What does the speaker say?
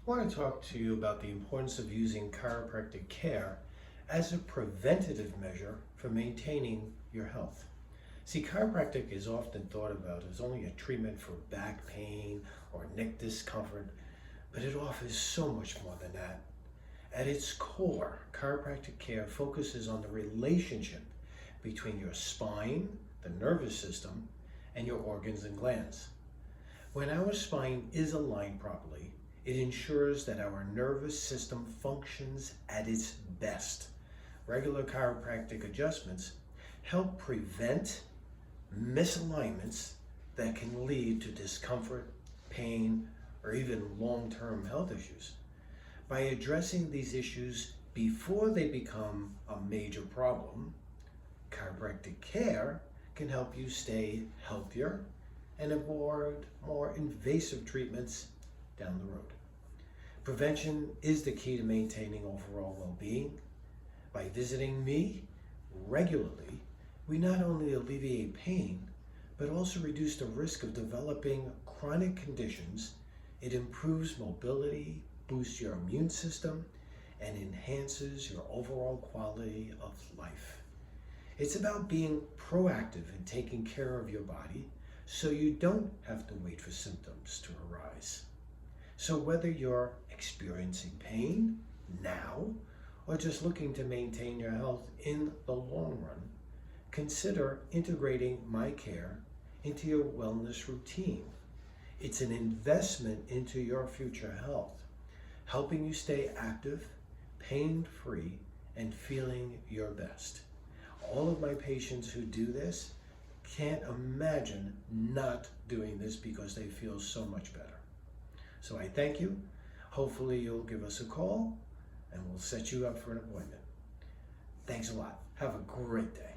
I want to talk to you about the importance of using chiropractic care as a preventative measure for maintaining your health. See, chiropractic is often thought about as only a treatment for back pain or neck discomfort, but it offers so much more than that. At its core, chiropractic care focuses on the relationship between your spine, the nervous system, and your organs and glands. When our spine is aligned properly, it ensures that our nervous system functions at its best. Regular chiropractic adjustments help prevent misalignments that can lead to discomfort, pain, or even long-term health issues. By addressing these issues before they become a major problem, chiropractic care can help you stay healthier and avoid more invasive treatments down the road. Prevention is the key to maintaining overall well-being. By visiting me regularly, we not only alleviate pain, but also reduce the risk of developing chronic conditions. It improves mobility, boosts your immune system, and enhances your overall quality of life. It's about being proactive in taking care of your body so you don't have to wait for symptoms to arise. So whether you're experiencing pain now or just looking to maintain your health in the long run, consider integrating my care into your wellness routine. It's an investment into your future health, helping you stay active, pain-free, and feeling your best. All of my patients who do this can't imagine not doing this because they feel so much better. So I thank you. Hopefully you'll give us a call and we'll set you up for an appointment. Thanks a lot. Have a great day.